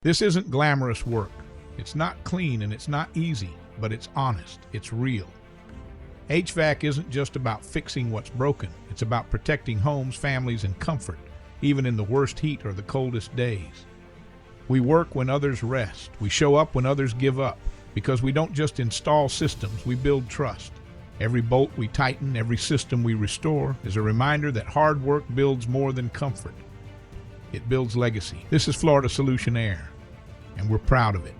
This isn't glamorous work. It's not clean and it's not easy, but it's honest, it's real. HVAC isn't just about fixing what's broken. It's about protecting homes, families, and comfort, even in the worst heat or the coldest days. We work when others rest. We show up when others give up, because we don't just install systems, we build trust. Every bolt we tighten, every system we restore is a reminder that hard work builds more than comfort. It builds legacy. This is Florida Solution Air, and we're proud of it.